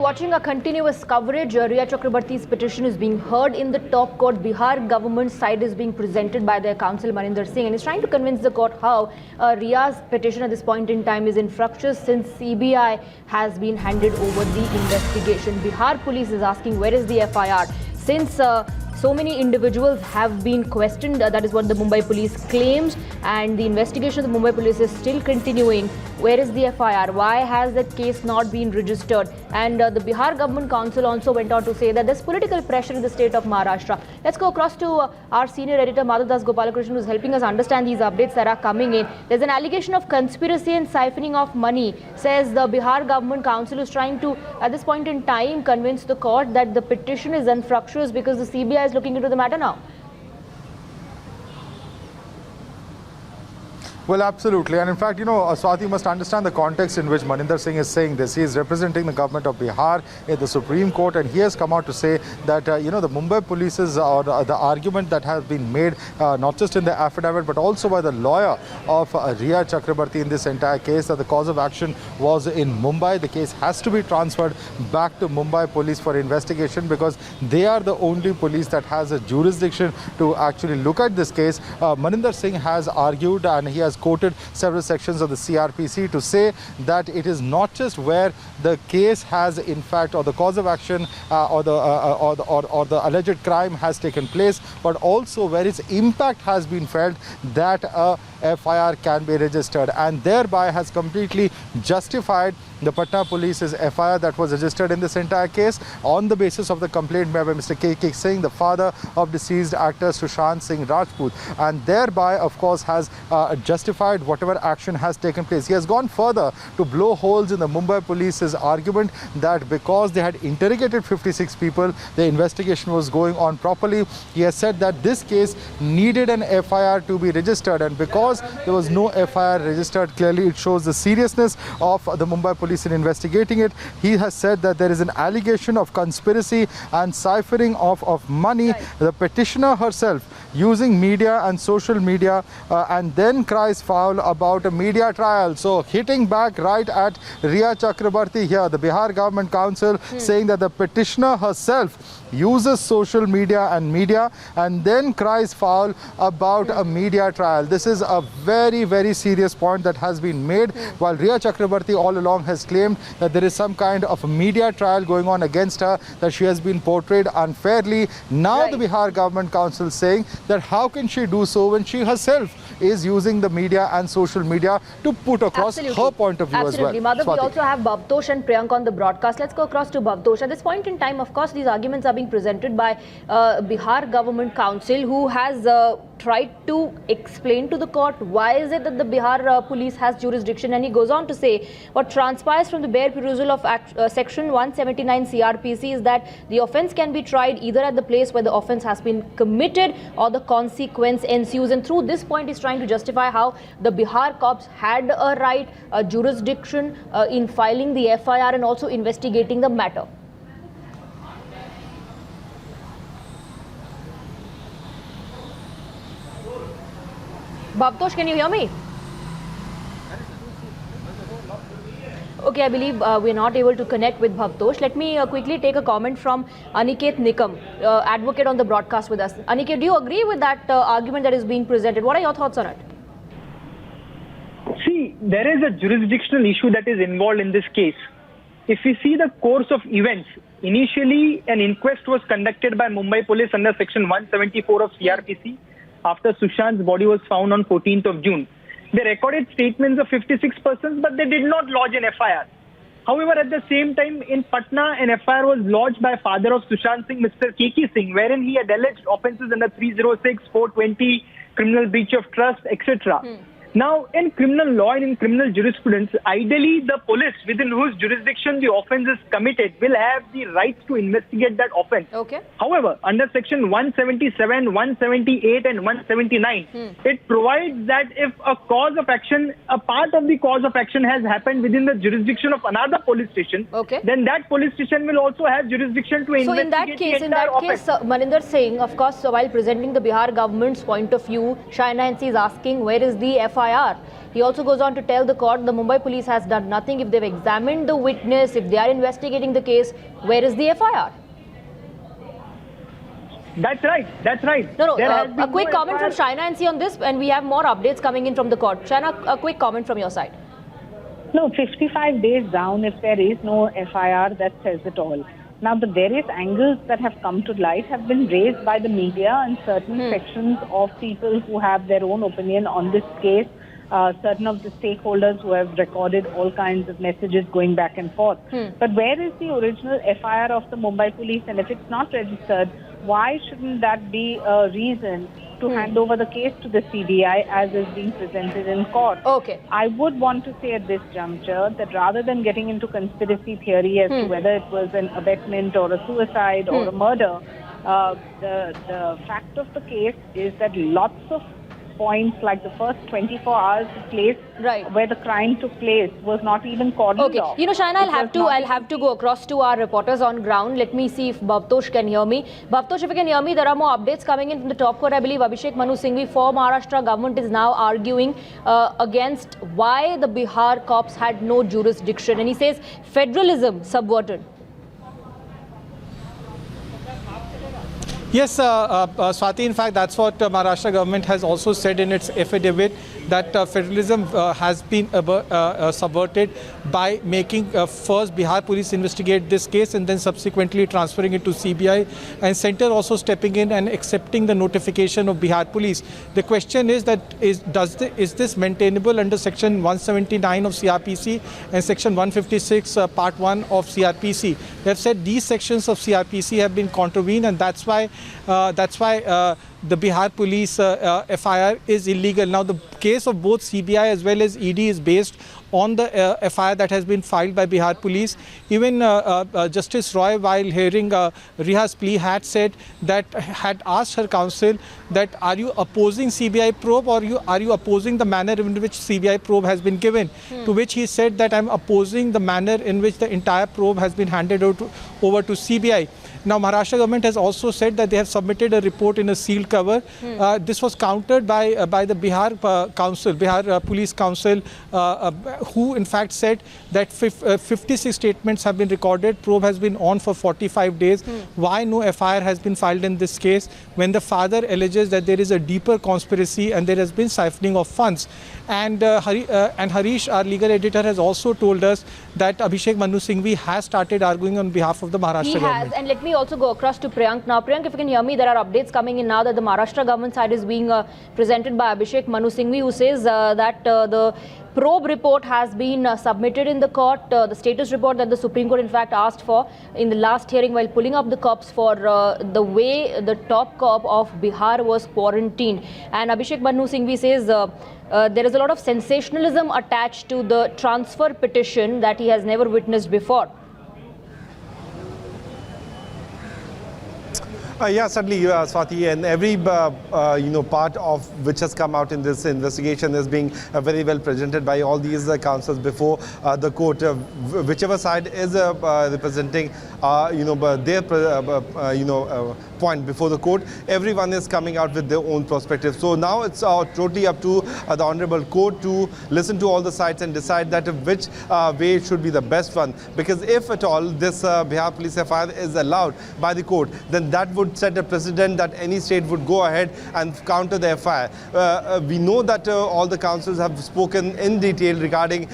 watching a continuous coverage. Riya Chakrabarty's petition is being heard in the top court. Bihar government side is being presented by their counsel Maninder Singh and is trying to convince the court how Riya's petition at this point in time is infructuous since CBI has been handed over the investigation. Bihar police is asking where is the FIR since so many individuals have been questioned. That is what the Mumbai police claims, and the investigation of the Mumbai police is still continuing. Where is the FIR? Why has that case not been registered? And the Bihar Government Council also went on to say that there's political pressure in the state of Maharashtra. Let's go across to our senior editor Madhav Das Gopalakrishnan, who's helping us understand these updates that are coming in. There's an allegation of conspiracy and siphoning of money, says the Bihar Government Council is trying to, at this point in time, convince the court that the petition is infructuous because the CBI is looking into the matter now. Well, absolutely. And in fact, Swati, must understand the context in which Maninder Singh is saying this. He is representing the government of Bihar in the Supreme Court, and he has come out to say that, the Mumbai police's or the argument that has been made, not just in the affidavit, but also by the lawyer of Riya Chakrabarty in this entire case, that the cause of action was in Mumbai. The case has to be transferred back to Mumbai police for investigation because they are the only police that has a jurisdiction to actually look at this case. Maninder Singh has argued, and he has quoted several sections of the CRPC to say that it is not just where the case has in fact, or the cause of action or the alleged crime has taken place, but also where its impact has been felt that a FIR can be registered, and thereby has completely justified the Patna police's FIR that was registered in this entire case on the basis of the complaint made by Mr. K.K. Singh, the father of deceased actor Sushant Singh Rajput, and thereby, of course, has justified whatever action has taken place. He has gone further to blow holes in the Mumbai police's argument that because they had interrogated 56 people, the investigation was going on properly. He has said that this case needed an FIR to be registered, and because there was no FIR registered, clearly it shows the seriousness of the Mumbai police in investigating it. He has said that there is an allegation of conspiracy and ciphering of money. Right. The petitioner herself using media and social media and then cries foul about a media trial. So hitting back right at Riya Chakrabarty here, the Bihar Government Council saying that the petitioner herself uses social media and then cries foul about a media trial. This is a very, very serious point that has been made, while Riya Chakrabarty all along has claimed that there is some kind of a media trial going on against her, that she has been portrayed unfairly. Now right. The Bihar Government Council saying that how can she do so when she herself is using the media and social media to put across her point of view as well. Madhav, we also have Bhavtosh and Priyank on the broadcast. Let's go across to Bhavtosh. At this point in time, of course, these arguments are being presented by Bihar Government Council, who has tried to explain to the court why is it that the Bihar police has jurisdiction, and he goes on to say what transpires from the bare perusal of section 179 CRPC is that the offence can be tried either at the place where the offence has been committed or the consequence ensues, and through this point he's trying to justify how the Bihar cops had a right, a jurisdiction in filing the FIR and also investigating the matter. Bhavtosh, can you hear me? Okay, I believe we're not able to connect with Bhavtosh. Let me quickly take a comment from Aniket Nikam, advocate on the broadcast with us. Aniket, do you agree with that argument that is being presented? What are your thoughts on it? See, there is a jurisdictional issue that is involved in this case. If we see the course of events, initially an inquest was conducted by Mumbai police under section 174 of CRPC after Sushant's body was found on 14th of June. They recorded statements of 56 persons, but they did not lodge an FIR. However, at the same time, in Patna, an FIR was lodged by father of Sushant Singh, Mr. K.K. Singh, wherein he had alleged offences under 306, 420, criminal breach of trust, etc. Now, in criminal law and in criminal jurisprudence, ideally the police within whose jurisdiction the offence is committed will have the right to investigate that offence. Okay. However, under section 177, 178 and 179, it provides that if a cause of action, a part of the cause of action has happened within the jurisdiction of another police station, then that police station will also have jurisdiction to investigate. So in that case, Maninder Singh, of course, while presenting the Bihar government's point of view, Shahina NC is asking where is the FIR FIR. He also goes on to tell the court the Mumbai police has done nothing. If they've examined the witness, if they are investigating the case, where is the FIR? That's right. That's right. No, There has a been quick no comment from FIR. Shaina and see on this, and we have more updates coming in from the court. Shaina, a quick comment from your side. No, 55 days down, if there is no FIR, that says it all. Now, the various angles that have come to light have been raised by the media and certain sections of people who have their own opinion on this case, certain of the stakeholders who have recorded all kinds of messages going back and forth. But where is the original FIR of the Mumbai police? And if it's not registered, why shouldn't that be a reason to hand over the case to the CBI as is being presented in court? Okay. I would want to say at this juncture that rather than getting into conspiracy theory as to whether it was an abetment or a suicide or a murder, the fact of the case is that lots of points, like the first 24 hours, the place where the crime took place was not even cordoned off. You know, Shaina, I'll have to go across to our reporters on ground. Let me see if Bhavtosh can hear me. Bhavtosh, if you can hear me, there are more updates coming in from the top court. I believe Abhishek Manu Singhvi for Maharashtra government is now arguing against why the Bihar cops had no jurisdiction, and he says federalism subverted. Yes, Swati, in fact, that's what Maharashtra government has also said in its affidavit, that federalism has been subverted by making first Bihar police investigate this case and then subsequently transferring it to CBI, and center also stepping in and accepting the notification of Bihar police. The question is that is this maintainable under section 179 of CRPC and section 156 part 1 of CRPC? They have said these sections of CRPC have been contravened, and that's why the Bihar police FIR is illegal. Now, the case of both CBI as well as ED is based on the FIR that has been filed by Bihar police. Even Justice Roy, while hearing Riha's plea, had said that, had asked her counsel that are you opposing CBI probe or are you opposing the manner in which CBI probe has been given? To which he said that I'm opposing the manner in which the entire probe has been handed over to CBI. Now, Maharashtra government has also said that they have submitted a report in a sealed cover. This was countered by the Bihar Council, Bihar Police Council, who in fact said that 56 statements have been recorded. Probe has been on for 45 days. Why no FIR has been filed in this case when the father alleges that there is a deeper conspiracy and there has been siphoning of funds? And Harish, our legal editor, has also told us that Abhishek Manu Singhvi has started arguing on behalf of the Maharashtra government. He has, and let me also go across to Priyank. Now, Priyank, if you can hear me, there are updates coming in now that the Maharashtra government side is being presented by Abhishek Manu Singhvi, who says that the probe report has been submitted in the court, the status report that the Supreme Court in fact asked for in the last hearing while pulling up the cops for the way the top cop of Bihar was quarantined. And Abhishek Manu Singhvi says there is a lot of sensationalism attached to the transfer petition that he has never witnessed before. Yeah, certainly, Swati, and every part of which has come out in this investigation is being very well presented by all these counsels before the court. Whichever side is representing, their point before the court, everyone is coming out with their own perspective. So now it's totally up to the Honorable Court to listen to all the sides and decide that which way should be the best one. Because if at all this Bihar Police FIR is allowed by the court, then that would set a precedent that any state would go ahead and counter the FIR. We know that all the counsels have spoken in detail regarding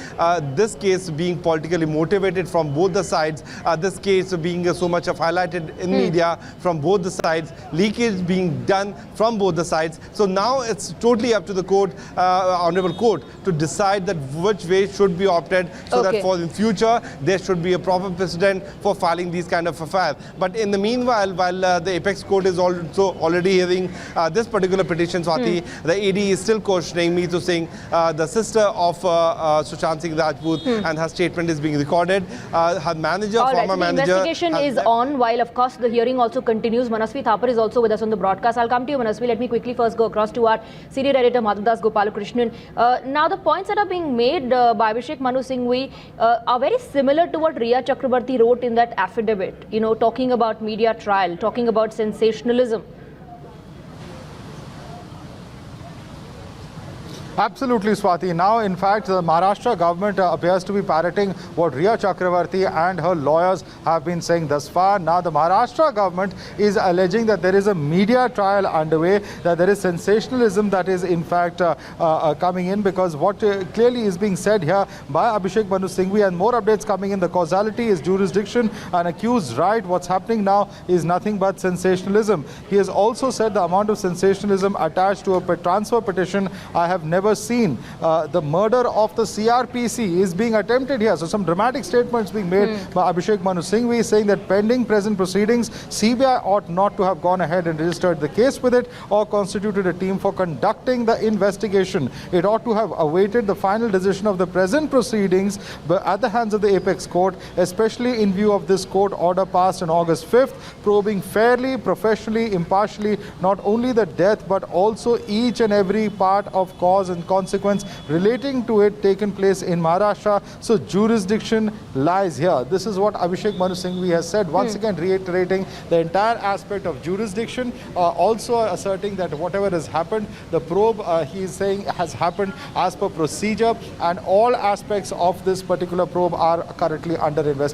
this case being politically motivated from both the sides, this case being so much highlighted in media from both the sides, leakage being done from both the sides. So now it's totally up to the court, Honorable Court, to decide that which way should be opted, so that for the future there should be a proper precedent for filing these kind of FIR. But in the meanwhile, while the Apex Court is also already hearing this particular petition, Swati, the AD is still questioning me to saying the sister of Sushant Singh Rajput, and her statement is being recorded. Her manager, former manager. The investigation is on, while of course the hearing also continues. Manasvi Thapar is also with us on the broadcast. I'll come to you, Manasvi. Let me quickly first go across to our senior editor, Madhudas Gopalakrishnan. Now, the points that are being made by Abhishek Manu Singhvi are very similar to what Riya Chakrabarti wrote in that affidavit, talking about media trial, talking about sensationalism. Absolutely, Swati. Now, in fact, the Maharashtra government appears to be parroting what Riya Chakravarti and her lawyers have been saying thus far. Now, the Maharashtra government is alleging that there is a media trial underway, that there is sensationalism that is in fact coming in, because what clearly is being said here by Abhishek Manu Singhvi, and more updates coming in. The causality is jurisdiction and accused right. What's happening now is nothing but sensationalism. He has also said the amount of sensationalism attached to a transfer petition I have never seen. The murder of the CRPC is being attempted here. So some dramatic statements being made by Abhishek Manu Singhvi, saying that pending present proceedings, CBI ought not to have gone ahead and registered the case with it or constituted a team for conducting the investigation. It ought to have awaited the final decision of the present proceedings at the hands of the Apex Court, especially in view of this court order passed on August 5th, probing fairly, professionally, impartially, not only the death but also each and every part of cause and consequence relating to it taken place in Maharashtra. So jurisdiction lies here. This is what Abhishek Manu Singhvi has said, once again reiterating the entire aspect of jurisdiction, also asserting that whatever has happened, the probe, he is saying, has happened as per procedure, and all aspects of this particular probe are currently under investigation.